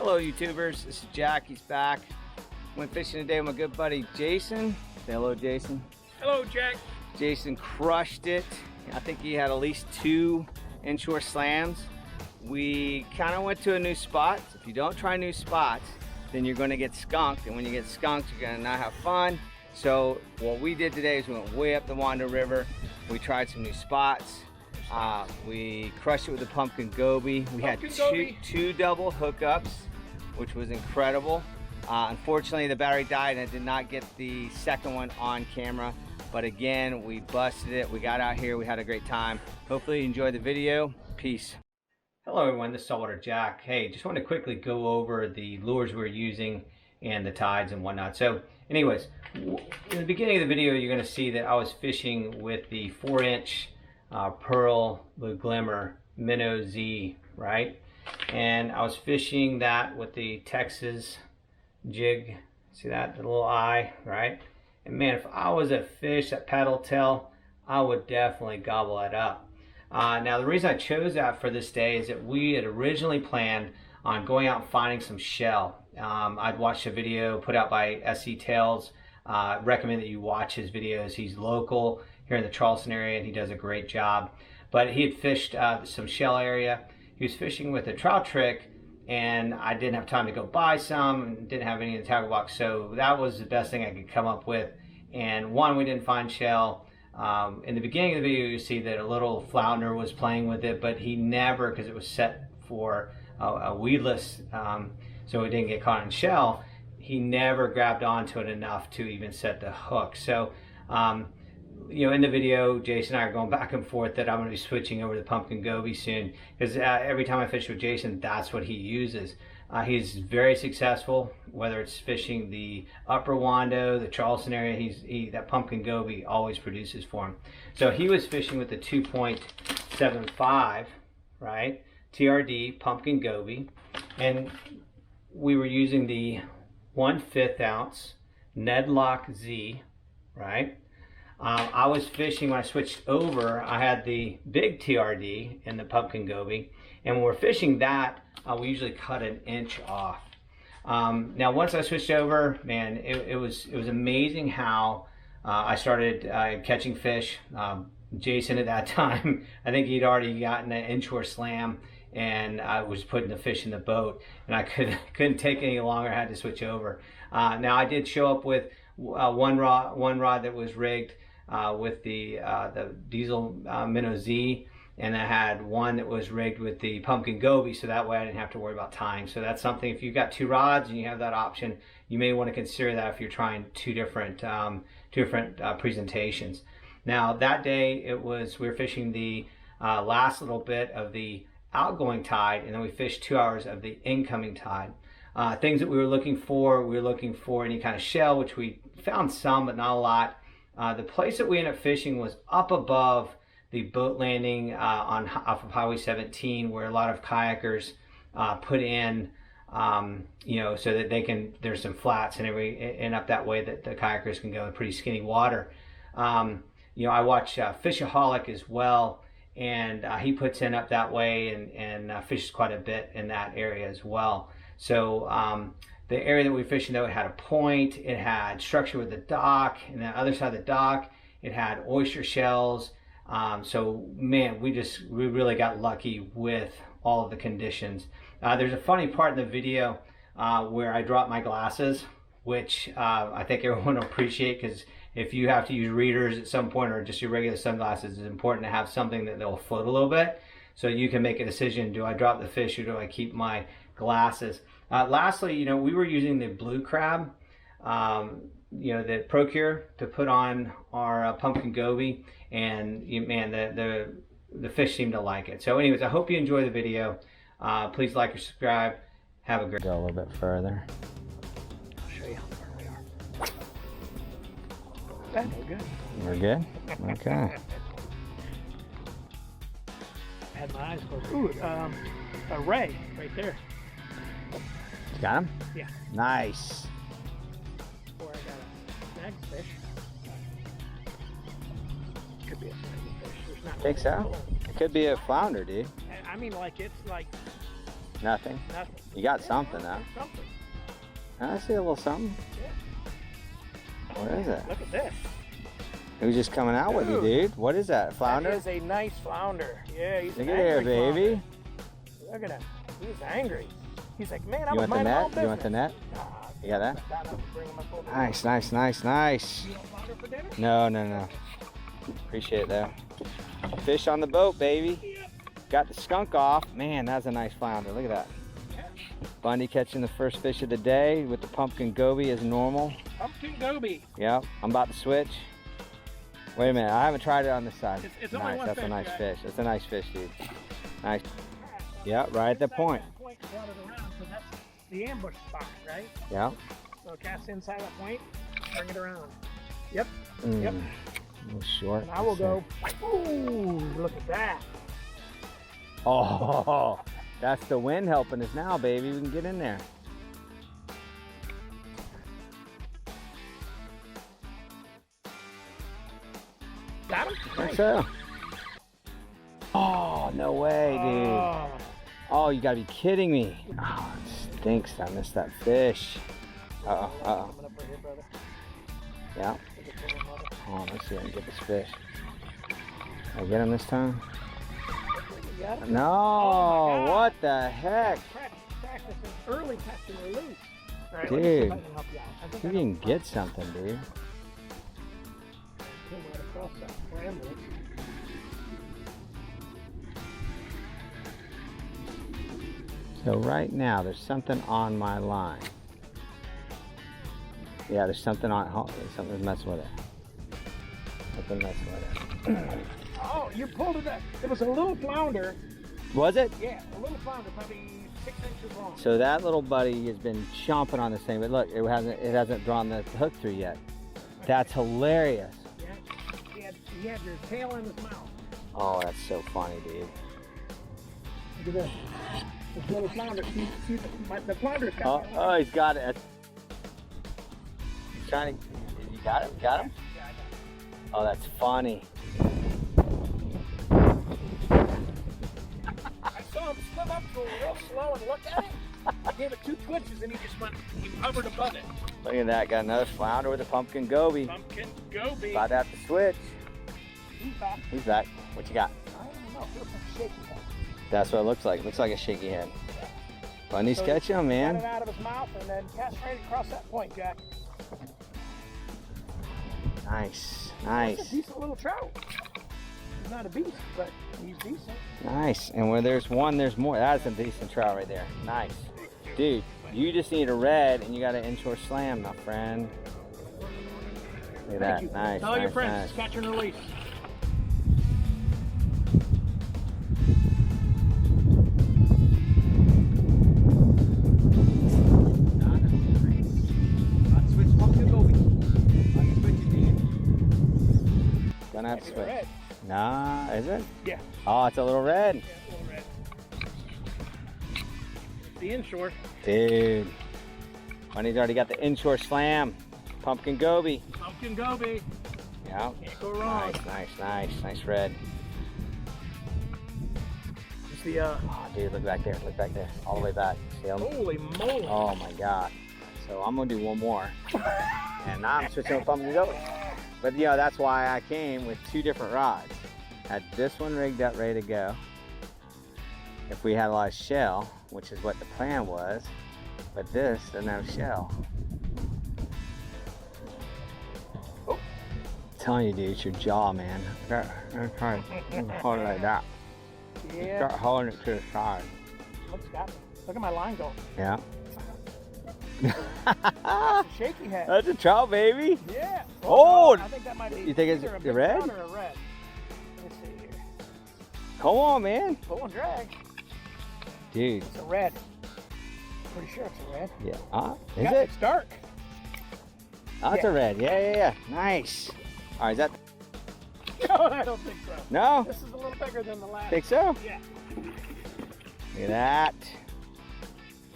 Hello YouTubers, this is Jack, he's back. Went fishing today with my good buddy Jason. Say hello Jason. Hello Jack. Jason crushed it. I think he had at least 2 inshore slams. We kind of went to a new spot. If you don't try new spots, then you're going to get skunked, and when you get skunked, you're going to not have fun. So what we did today is we went way up the Wando River. We tried some new spots. We crushed it with the pumpkin goby. We had two double hookups, which was incredible. Unfortunately, the battery died and I did not get the second one on camera. But again, we busted it. We got out here. We had a great time. Hopefully you enjoyed the video. Peace. Hello everyone, this is Saltwater Jack. Hey, just want to quickly go over the lures we're using and the tides and whatnot. So anyways, in the beginning of the video, you're going to see that I was fishing with the 4-inch Pearl Blue Glimmer Minnow Z, right? And I was fishing that with the Texas jig. See that, the little eye, right? And man, if I was a fish that paddle tail, I would definitely gobble it up. Now the reason I chose that for this day is that we had originally planned on going out and finding some shell. I'd watched a video put out by SC Tails. Recommend that you watch his videos. He's local here in the Charleston area and he does a great job. But he had fished some shell area. He was fishing with a trout trick and I didn't have time to go buy some and didn't have any in the tackle box. So that was the best thing I could come up with. And one, we didn't find shell. In the beginning of the video, you see that a little flounder was playing with it, but he never, because it was set for a weedless, so it didn't get caught in shell, he never grabbed onto it enough to even set the hook. So, you know, in the video, Jason and I are going back and forth that I'm going to be switching over to pumpkin goby soon, because every time I fish with Jason, that's what he uses. He's very successful, whether it's fishing the upper Wando, the Charleston area, that pumpkin goby always produces for him. So he was fishing with the 2.75, right, TRD pumpkin goby, and we were using the 1/5 ounce Ned Lock Z, right? I was fishing, when I switched over, I had the big TRD in the pumpkin goby, and when we're fishing that, we usually cut 1 inch off. Now once I switched over, man, it was amazing how I started catching fish. Jason at that time, I think he'd already gotten an inshore slam, and I was putting the fish in the boat, and I couldn't take it any longer. I had to switch over. Now I did show up with one rod that was rigged with the diesel Minnow Z, and I had one that was rigged with the pumpkin goby, so that way I didn't have to worry about tying. So that's something, if you've got 2 rods and you have that option, you may want to consider that if you're trying two different presentations. Now that day we were fishing the last little bit of the outgoing tide, and then we fished 2 hours of the incoming tide. Things that we were looking for any kind of shell, which we found some, but not a lot. The place that we ended up fishing was up above the boat landing off of Highway 17, where a lot of kayakers put in, you know, so that they can, there's some flats and up that way that the kayakers can go in pretty skinny water. You know, I watch Fishaholic as well, and he puts in up that way and fishes quite a bit in that area as well. So the area that we fished in, though, it had a point, it had structure with the dock, and the other side of the dock, it had oyster shells. So man, we really got lucky with all of the conditions. There's a funny part in the video where I dropped my glasses, which I think everyone will appreciate, because if you have to use readers at some point, or just your regular sunglasses, it's important to have something that they'll float a little bit, so you can make a decision: do I drop the fish or do I keep my glasses? Lastly, you know, we were using the blue crab, you know, the Procure, to put on our pumpkin goby, and man, the fish seemed to like it. So anyways, I hope you enjoy the video. Please like or subscribe. Have a great day. Go a little bit further. I'll show you how far we are. We're good. We're good? Okay. I had my eyes closed. Ooh, a ray right there. Got him? Yeah. Nice. Before I got a snag fish. Could be a snag fish. There's not. Think so? It could be a flounder, dude. I mean, like, it's like Nothing? Nothing. You got something, though. Something. I see a little something. Yeah. What is it? Look at this. Who's just coming out with you, dude? What is that? A flounder? That is a nice flounder. Yeah, he's Look an at here, angry baby. flounder. Look at him. He's angry. He's like, man, I You was want the minding my own net? business. You want the net? You got that? Nice, nice, nice, nice. You want flounder for dinner? No, no, no. Appreciate it, though. Fish on the boat, baby. Yep. Got the skunk off. Man, that's a nice flounder. Look at that. Bundy catching the first fish of the day with the pumpkin goby as normal. Pumpkin goby. Yep, I'm about to switch. Wait a minute, I haven't tried it on this side. It's only Nice, one that's a fish, nice right? fish. That's a nice fish, dude. Nice. Yep, right at the point. That point brought it around, so that's the ambush spot, right? Yep. So cast inside that point, bring it around. Yep. Mm. Yep. A little short. And I will go, ooh, look at that. Oh, that's the wind helping us now, baby. We can get in there. Got him? I think so. Oh, no way, dude. Oh. Oh, you gotta be kidding me. Oh, it stinks. I missed that fish. Uh-oh, uh-oh. Coming up right here, brother. Yeah. Take it for him, mother. Oh, let's see if I can get this fish. Did I get him this time? You got him? No, Oh my God. what the heck? Practice an early catch and release. All right, Dude. let me see if I can help you out. I think You I know can the get something, dude. Came right across that bramble. So right now, there's something on my line. Yeah, there's something on, oh, something's messing with it. Something messing with it. Oh, you pulled it up. It was a little flounder. Was it? Yeah, a little flounder, probably 6 inches long. So that little buddy has been chomping on this thing, but look, it hasn't drawn the hook through yet. That's hilarious. Yeah, he had your tail in his mouth. Oh, that's so funny, dude. Look at this. This little flounder. See the flounder's got Oh, me oh, he's got it. He's trying to. You got him? Got him? Yeah, I got it. Oh, that's funny. I saw him swim up to him real slow and look at it. I gave it 2 twitches and he just went, he hovered above it. Look at that. Got another flounder with a pumpkin goby. Pumpkin goby. About to have to switch. He's back. He's back. What you got? I don't know. Feels like shaky head. That's what it looks like. It looks like a shaky head. Bundy's So catching him, Got man. it out of his mouth and then cast right across that point, Jack. Nice. That's a Nice. decent little trout. He's not a beast, but he's decent. Nice. And where there's one, there's more. That's a decent trout right there. Nice. Dude, you just need a red and you got an inshore slam, my friend. Look at that. Thank you. Nice. Tell your nice, friends, nice. it's catch and release. Gonna have to Maybe switch. red. Nah, is it? Yeah. Oh, it's a little red. Yeah, a little red. The inshore. Dude. Bundy's already got the inshore slam. Pumpkin goby. Pumpkin goby. Yeah. Can't go wrong. Nice red. It's the, Oh, dude, look back there. Look back there. All the way back. See him? holy moly. Oh my God. So I'm gonna do one more. And now I'm switching to pumpkin goby. But you know, that's why I came with 2 different rods. Had this one rigged up, ready to go. If we had a lot of shell, which is what the plan was, but this doesn't have shell. Oh. I'm telling you, dude, it's your jaw, man. Try to hold it like that. Yeah. Start holding it to the side. Look at my line go. Yeah. Shaky head. That's a trout, baby. Yeah. Oh, I think that might be you think it's either a the big red? trout or a red. Let me see here. Come on, man. Pull and drag. Dude. It's a red. Pretty sure it's a red. Yeah. Is Yeah, it? It's dark. Oh, it's Yeah. a red. Yeah. Nice. All right, is that? No, I don't think so. No? This is a little bigger than the last. Think so? Yeah. Look at that.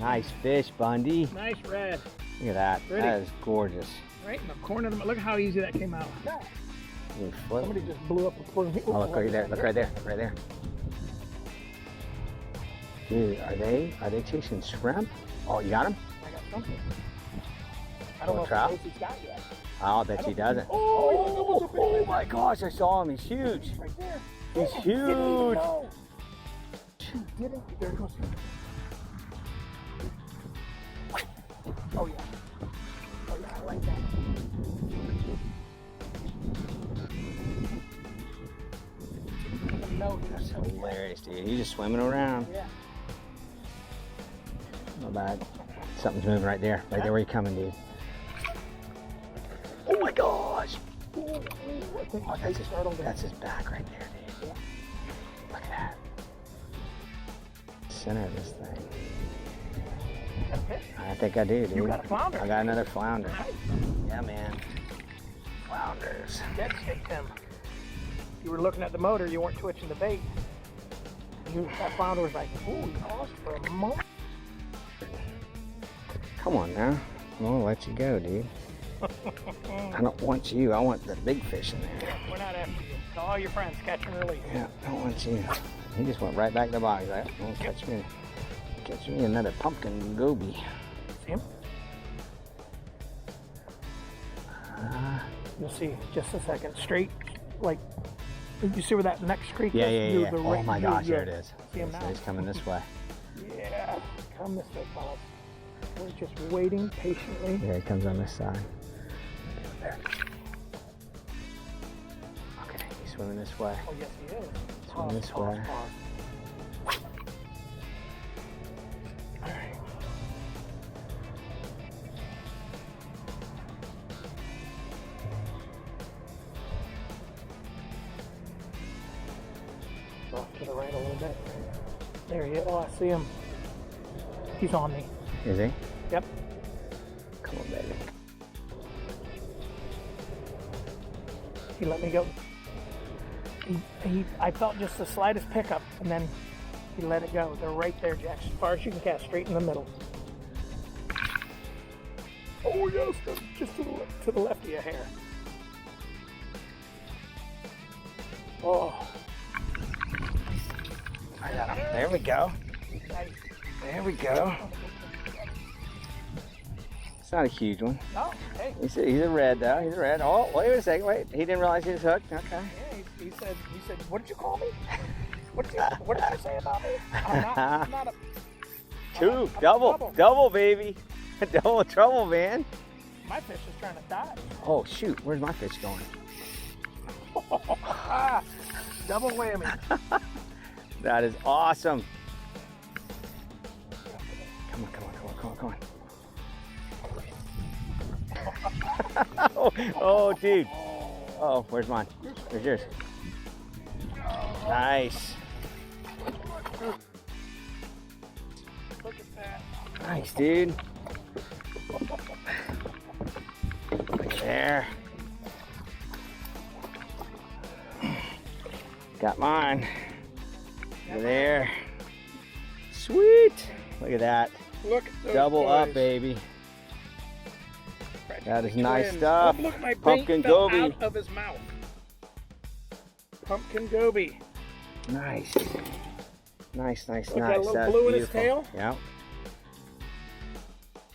Nice fish, Bundy. Nice red. Look at that. Pretty. That is gorgeous. Right in the corner of the. Look how easy that came out. Let me flip. Somebody just blew up a spring. Oh, look right there. Look right there. Right there. Dude, are they chasing shrimp? Oh, you got him? I got something. I don't know trout? if he's got yet. I'll bet he doesn't. Oh My gosh, I saw him. He's huge. Right there. He's Didn't huge. even know. Didn't. There he goes. Oh yeah. Oh yeah, I like that. No, That's hilarious, dude. He's just swimming around. yeah. Not bad. Something's moving right there. Right there where you're coming, dude. Oh my gosh. I think Oh, that's that's his back right there, dude. Look at that. Center of this thing. I think I do, dude. You got a flounder. I got another flounder. Yeah, man. Flounders. Dead stick him. You were looking at the motor, you weren't twitching the bait. That flounder was like, ooh, he paused for a moment. Come on now. I'm gonna let you go, dude. I don't want you. I want the big fish in there. Yeah, we're not after you. To all your friends, catch and release. Yeah, I don't want you. He just went right back to the box. Like, oh, catch me another pumpkin goby. See him? You'll see just a second. Straight, like, you see where that next creek Yeah, is? yeah. Oh my gosh, there it is. See him So now? he's coming this way. Yeah, come this way, fellas. We're just waiting patiently. Yeah, he comes on this side. There. Okay, he's swimming this way. Oh, yes, he is. Swimming this way. All right. Off to the right a little bit. There he is. Oh, I see him. He's on me. Is he? Yep. Come on, baby. He let me go. I felt just the slightest pickup, and then he let it go. They're right there, Jack. As far as you can cast, straight in the middle. Oh yes, just to the left of your hair. Oh, I got him. There we go. nice. There we go. It's not a huge one. Oh, hey. He's a red though. He's a red. Oh, wait a second. Wait, he didn't realize he was hooked. Okay. Yeah, he said, what did you call me? What did you say about me? I'm not a Two, I'm double, baby. Double trouble, man. My fish is trying to die. Oh shoot, where's my fish going? Double whammy. That is awesome. Come on. Oh, dude. Oh, where's mine? Where's yours? Nice. Look at that. Nice, dude. Look at there. Got mine. Over there. Sweet. Look at that. Look at those Double boys. up, baby. That is Twins. nice stuff. Look, my bait Pumpkin fell goby. out of his mouth. Pumpkin goby. Nice. Nice. Look at that little blue in his tail. Yeah.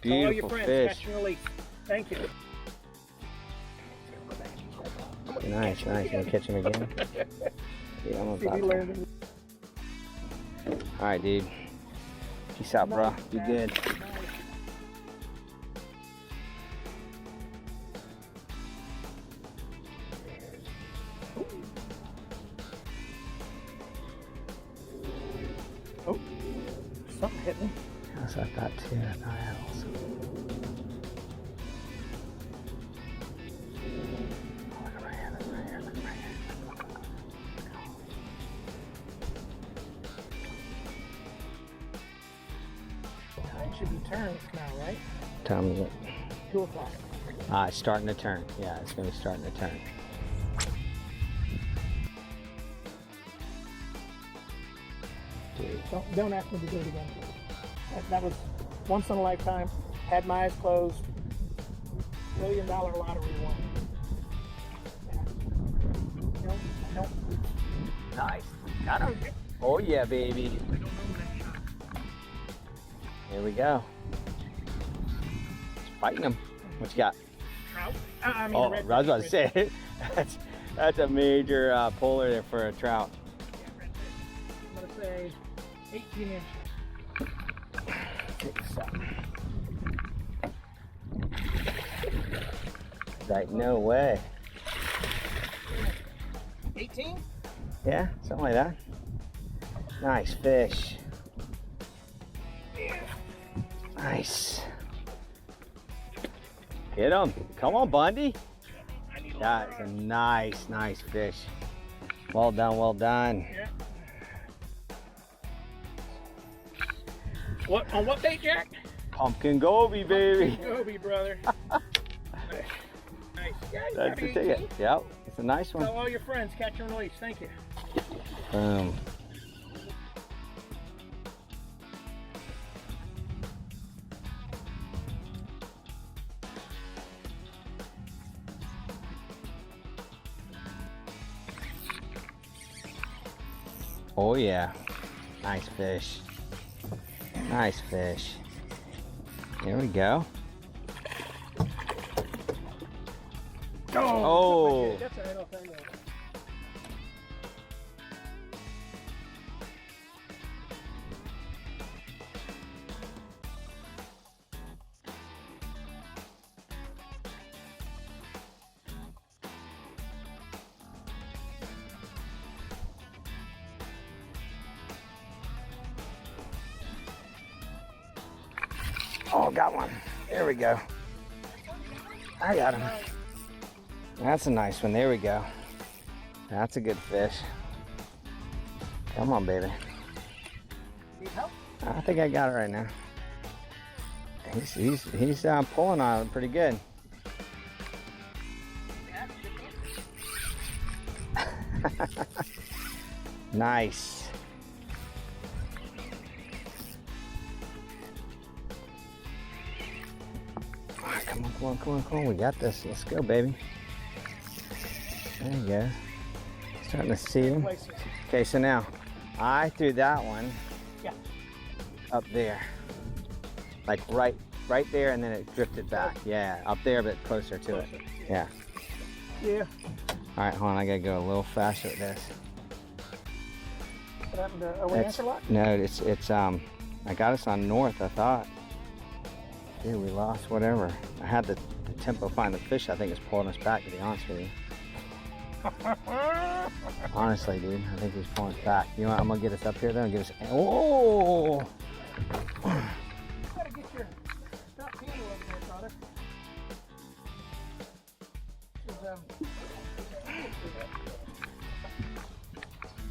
To all your Beautiful friends, fish. catch and release. Thank you. Nice. You gonna catch him again? Dude, I'm See, he about to. learned. All right, dude. Peace out, bro. Be good. Oh, something hit me. Yes, I thought too. I thought I had also. Look right here. It should be turned now, right? Time is it? 2 o'clock. It's starting to turn. Yeah, it's gonna be starting to turn. Don't ask me to do it again. That was once in a lifetime. Had my eyes closed. $1 million lottery won. No. Nice. Got him. Oh yeah, baby. Here we go. It's fighting him. What you got? Trout. Oh, I was about to say, that's a major puller there for a trout. Yeah, redfish. I'm gonna say 18 inch. Take this out. Like, no way. 18? Yeah, something like that. Nice fish. Nice. Get him. Come on, Bundy. That's a nice, nice fish. Well done, well done. Yeah. What on what bait, Jack? Pumpkin Goby, baby. Goby, brother. Nice. Yeah, That's the ticket. Yep, it's a nice one. Tell all your friends, catch and release. Thank you. Boom. Oh yeah, nice fish. Nice fish. Here we go. Oh. That's a little thing. Oh, got one. There we go. I got him. That's a nice one. There we go. That's a good fish. Come on, baby. Need help? I think I got it right now. He's pulling on it pretty good. Nice. Come on, come on, come on, come on. We got this. Let's go, baby. There you go. Starting to see him. Okay, so now I threw that one up there. Like right there, and then it drifted back. Yeah, up there, but closer to it. Yeah. Yeah. All right, hold on. I gotta go a little faster with this. What happened to, are we anchor locked? No, it's I got us on north, I thought. Dude, we lost whatever. I had the tempo find the fish. I think it's pulling us back, to be honest with you. Honestly, dude, I think he's pulling us back. You know what? I'm gonna get us up here though and get us. Oh! You gotta get your stop handle up there, brother.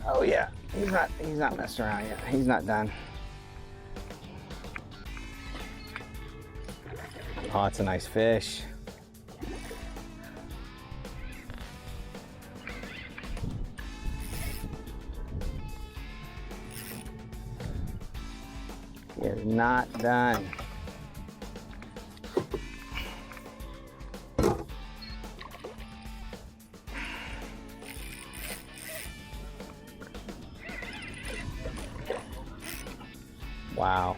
Oh yeah, he's not messing around yet. He's not done. Oh, it's a nice fish. He is not done. Wow.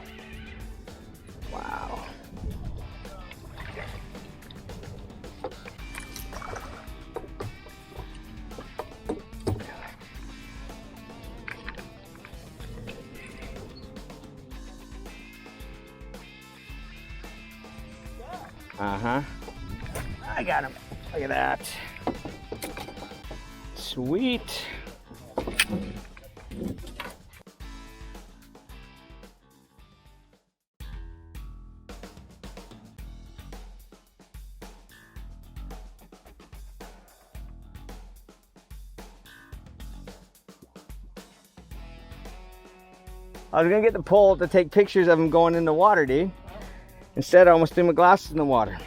Wow. Uh-huh. I got him. Look at that. Sweet. I was gonna get the pole to take pictures of him going in the water, dude. Instead, I almost threw my glasses in the water.